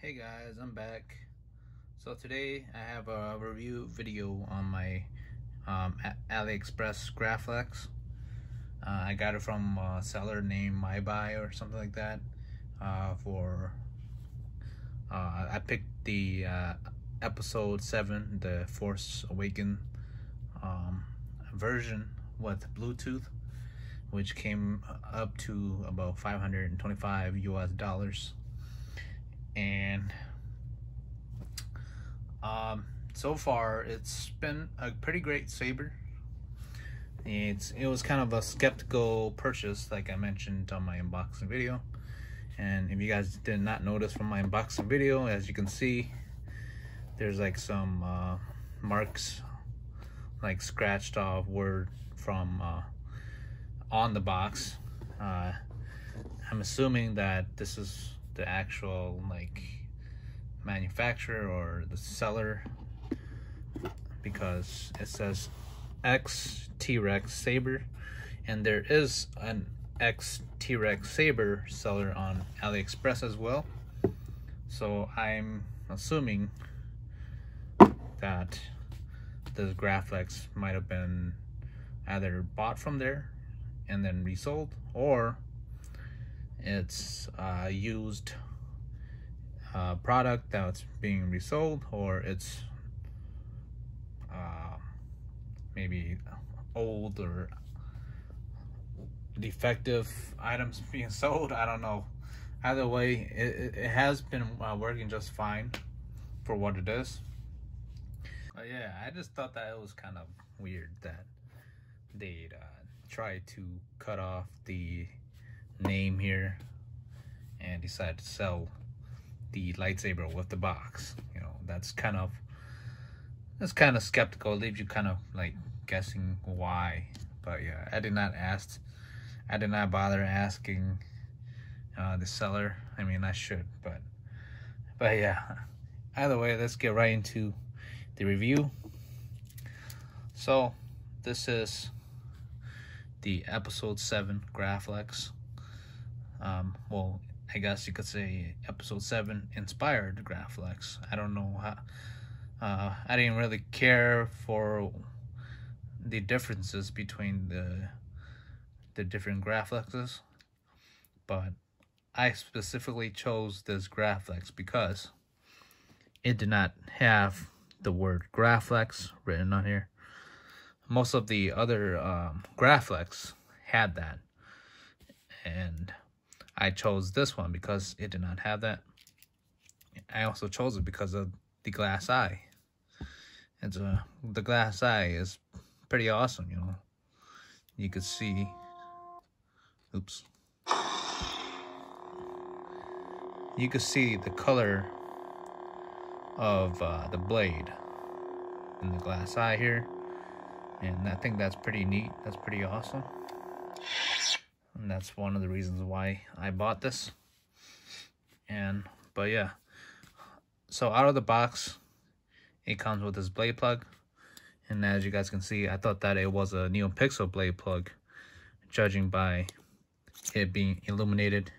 Hey guys, I'm back. So today I have a review video on my Aliexpress Graflex. I got it from a seller named MyBuy or something like that. I picked the episode 7, the Force Awakens version with Bluetooth, which came up to about $525 US. And so far it's been a pretty great saber. It was kind of a skeptical purchase, like I mentioned on my unboxing video. And if you guys did not notice from my unboxing video, as you can see, there's like some marks, like scratched off word from on the box. I'm assuming that this is the actual like manufacturer or the seller, because it says X T-Rex Saber, and there is an X T-Rex Saber seller on Aliexpress as well. So I'm assuming that this Graflex might have been either bought from there and then resold, or it's used product that's being resold, or it's maybe old or defective items being sold. I don't know. Either way, it has been working just fine for what it is. But yeah, I just thought that it was kind of weird that they'd try to cut off the name here and decide to sell the lightsaber with the box. You know, that's kind of skeptical. It leaves you kind of like guessing why. But yeah, I did not bother asking the seller. I mean, I should, but yeah, either way, let's get right into the review. So this is the episode 7 Graflex. Well, I guess you could say episode 7 inspired Graflex. I don't know how. I didn't really care for the differences between the different Graflexes, but I specifically chose this Graflex because it did not have the word Graflex written on here. Most of the other Graflex had that, and I chose this one because it did not have that. I also chose it because of the glass eye. The glass eye is pretty awesome, you know. You could see, oops. You could see the color of the blade in the glass eye here, and I think that's pretty neat. That's pretty awesome, and that's one of the reasons why I bought this. But yeah, so out of the box, it comes with this blade plug, and as you guys can see, I thought that it was a Neopixel blade plug, judging by it being illuminated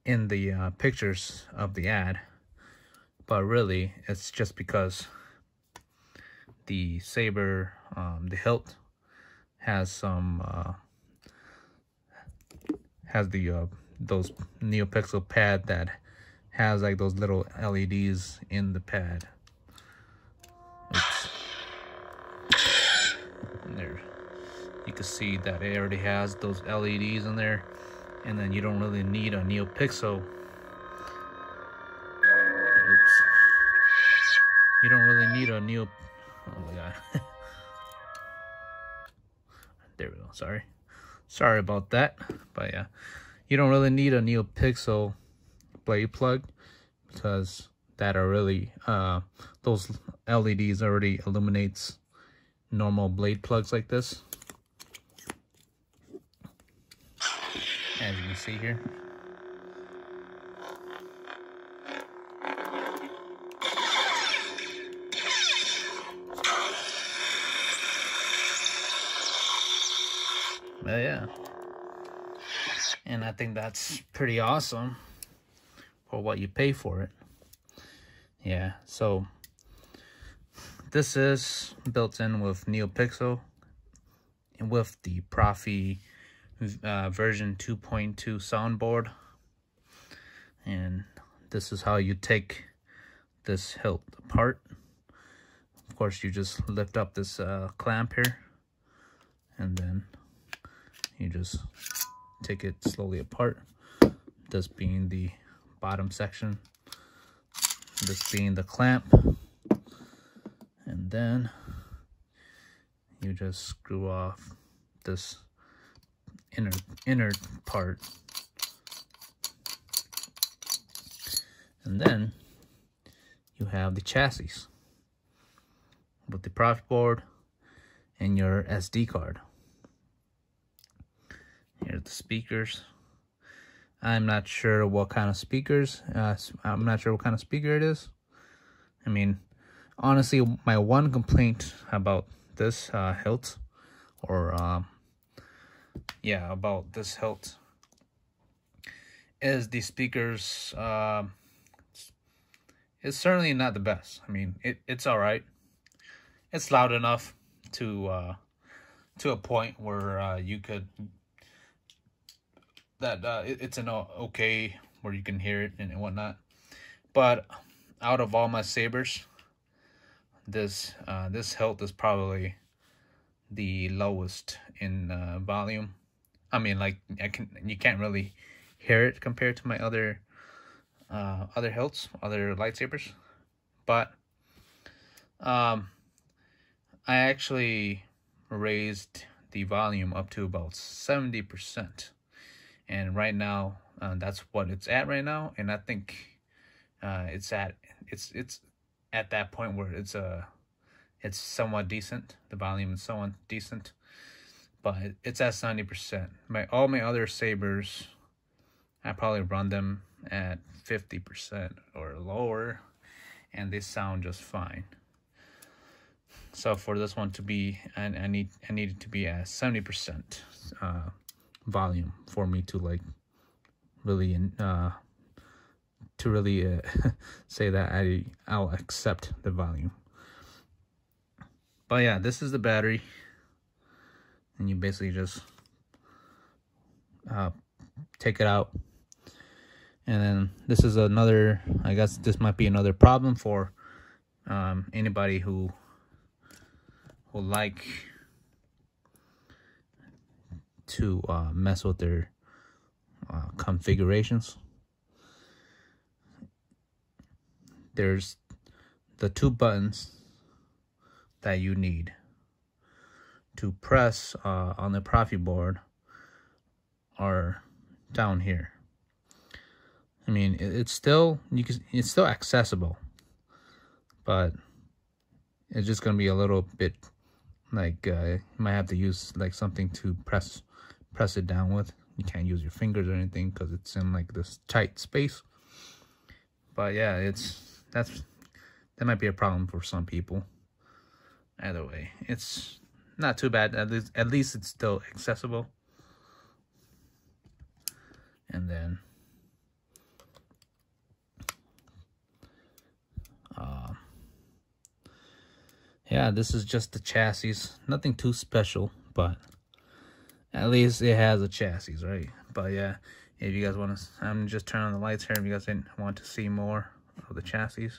in the pictures of the ad. But really, it's just because the saber, the hilt, has some those Neopixel pad that has like those little LEDs in the pad. Oops. And there, you can see that it already has those LEDs in there, and then you don't really need a Neopixel. Oops. You don't really need a oh my god. There we go. Sorry about that. But yeah, you don't really need a Neopixel blade plug, because that are really those LEDs already illuminates normal blade plugs like this, as you can see here. But yeah, and I think that's pretty awesome for what you pay for it. Yeah, so this is built in with Neopixel and with the Proffie version 2.2 soundboard. And this is how you take this hilt apart. Of course, you just lift up this clamp here, and then you just take it slowly apart. This being the bottom section, this being the clamp, and then you just screw off this inner part, and then you have the chassis with the Proffie board and your SD card. Here's the speakers. I'm not sure what kind of speakers. I'm not sure what kind of speaker it is. I mean, honestly, my one complaint about this hilt, or yeah, about this hilt, is the speakers. It's certainly not the best. I mean, it's all right. It's loud enough to a point where you could it's an okay where you can hear it and whatnot. But out of all my sabers, this hilt is probably the lowest in volume. I mean, like, you can't really hear it compared to my other hilts, other lightsabers. But I actually raised the volume up to about 70%, and right now that's what it's at right now. And I think it's at that point where it's somewhat decent. The volume is somewhat decent, but it's at 70%. All my other sabers, I probably run them at 50% or lower, and they sound just fine. So for this one to be, I need it to be at 70% volume for me to like really say that I'll accept the volume. But yeah, this is the battery, and you basically just take it out. And then this is another, I guess this might be another problem for anybody who like to mess with their configurations. There's the two buttons that you need to press on the Proffie board are down here. I mean, it's still accessible, but it's just gonna be a little bit like you might have to use like something to press it down with. You can't use your fingers or anything because it's in like this tight space. But yeah, that might be a problem for some people. Either way, it's not too bad. At least it's still accessible. And then yeah, this is just the chassis. Nothing too special, but at least it has a chassis, right? But yeah, if you guys want to, I'm just turning on the lights here. If you guys didn't want to see more of the chassis,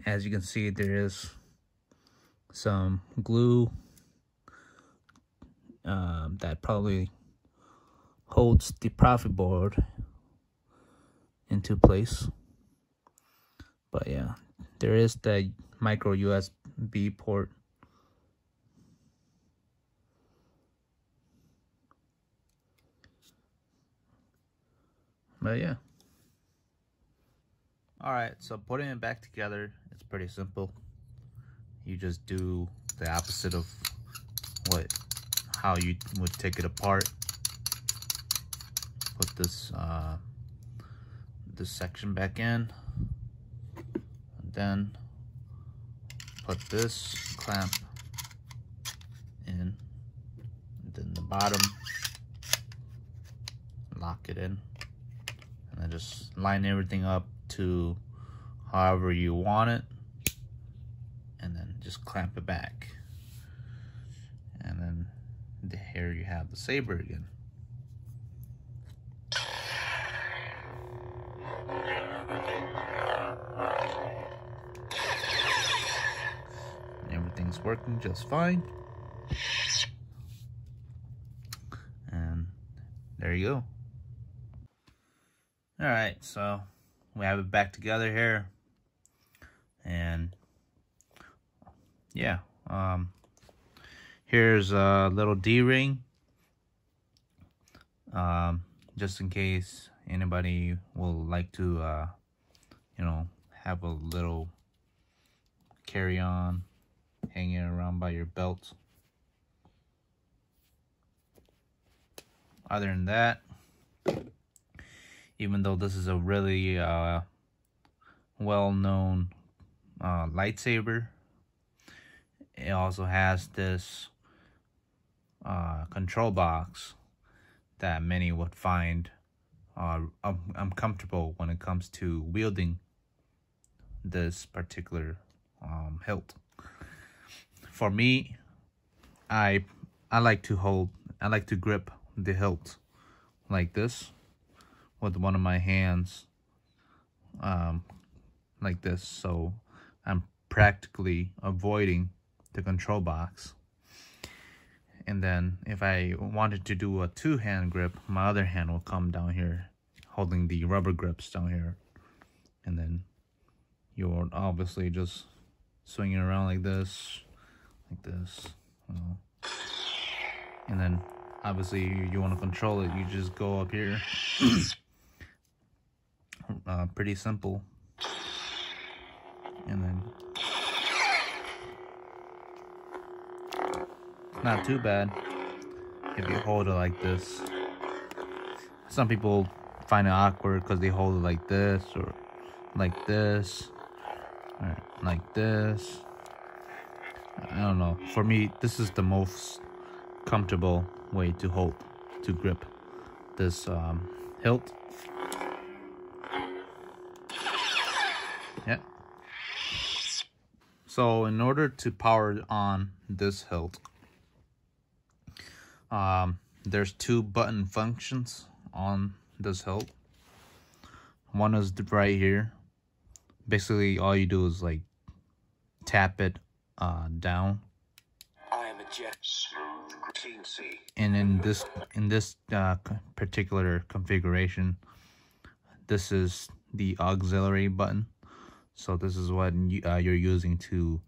as you can see, there is some glue that probably holds the Proffie board into place. But yeah, there is the micro USB port. But yeah. Alright, so putting it back together, it's pretty simple. You just do the opposite of how you would take it apart. Put this section back in, and then put this clamp in, and then the bottom, lock it in, and then just line everything up to however you want it, and then just clamp it back. And then here you have the saber again. Everything's working just fine. And there you go. Alright, so we have it back together here. And yeah, here's a little D-ring, just in case anybody will like to you know, have a little carry-on hanging around by your belt. Other than that, even though this is a really well-known lightsaber, it also has this control box that many would find uncomfortable when it comes to wielding this particular hilt. For me, I like to grip the hilt like this with one of my hands, like this, so I'm practically avoiding the control box. And then if I wanted to do a two-hand grip, my other hand will come down here holding the rubber grips down here, and then you're obviously just swinging around like this, you know. And then obviously you want to control it, you just go up here. Pretty simple. And then not too bad if you hold it like this. Some people find it awkward because they hold it like this, or like this, or like this. I don't know. For me, this is the most comfortable way to grip this hilt. Yeah. So in order to power on this hilt, there's two button functions on this hilt. One is right here. Basically, all you do is like tap it down. And in this particular configuration, this is the auxiliary button. So this is what you're using to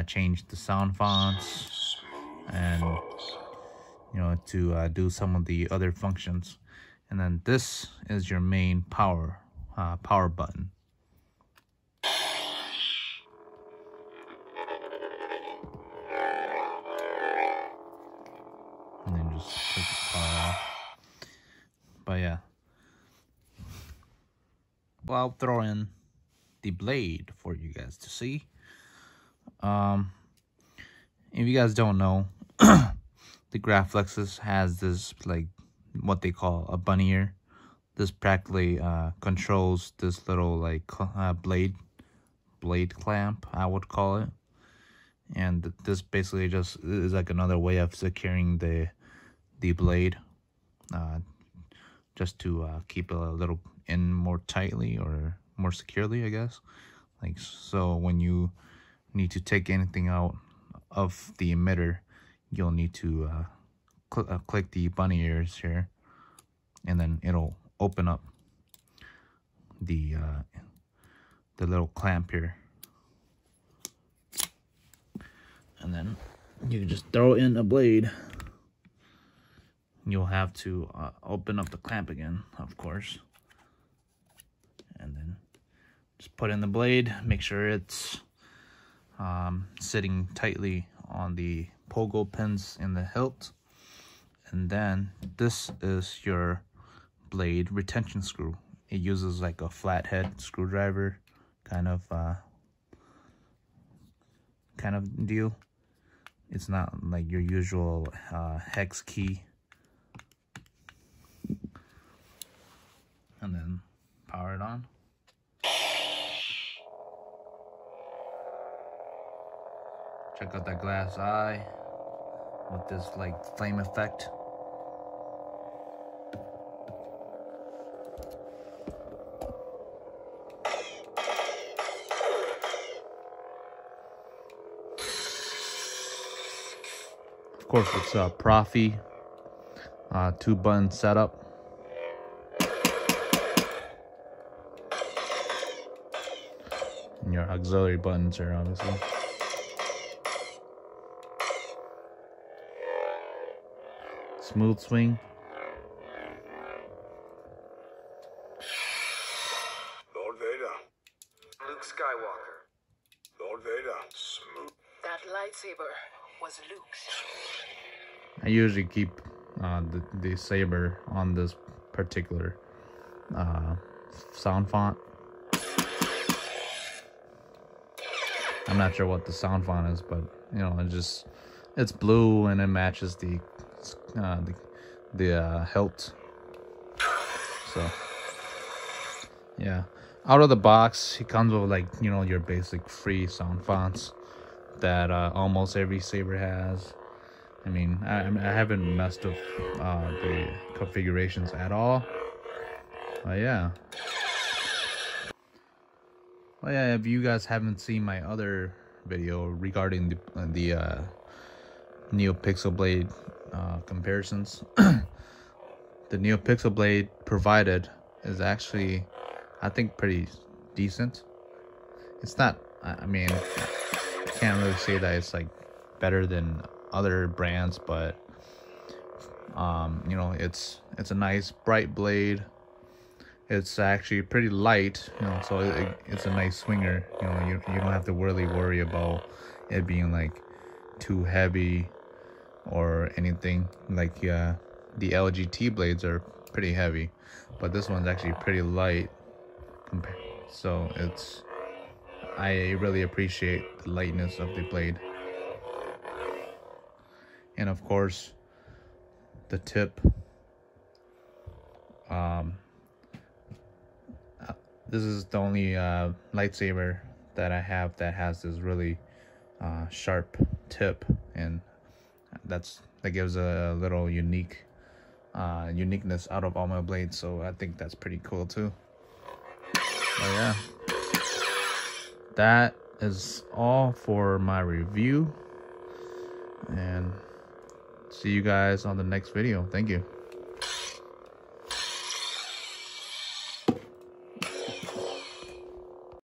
change the sound fonts and, you know, to do some of the other functions. And then this is your main power button. And then just click the power off. But yeah, well, I'll throw in the blade for you guys to see. If you guys don't know, the Graflexes has this, like, what they call a bunny ear. This practically controls this little like blade clamp, I would call it. And this basically just is like another way of securing the blade, just to keep it a little in more tightly or more securely, I guess. Like, so when you need to take anything out of the emitter, you'll need to click the bunny ears here, and then it'll open up the little clamp here, and then you can just throw in a blade. You'll have to open up the clamp again, of course, and then just put in the blade. Make sure it's sitting tightly on the pogo pins in the hilt, and then this is your blade retention screw. It uses like a flathead screwdriver kind of deal. It's not like your usual hex key. And then power it on. Check out that glass eye with this like flame effect. Of course, it's a Proffie 2-button setup. And your auxiliary buttons are obviously. Smooth swing. Lord Vader. Luke Skywalker. Lord Vader. Smooth. That lightsaber was Luke's. I usually keep the saber on this particular sound font. I'm not sure what the sound font is, but you know, it's blue and it matches the hilt. So yeah, out of the box, it comes with like, you know, your basic free sound fonts that almost every saber has. I mean, I haven't messed with the configurations at all. Yeah. Well, yeah, if you guys haven't seen my other video regarding the Neopixel blade comparisons, the Neopixel blade provided is actually, I think, pretty decent. It's not, I mean, I can't really say that it's like better than other brands, but you know, it's a nice bright blade. It's actually pretty light, you know, so it's a nice swinger. You know, you don't have to really worry about it being like too heavy or anything. Like the LGT blades are pretty heavy, but this one's actually pretty light. So I really appreciate the lightness of the blade. And of course, the tip. This is the only lightsaber that I have that has this really sharp tip, and that gives a little uniqueness out of all my blades. So I think that's pretty cool too. But yeah, that is all for my review, and see you guys on the next video. Thank you.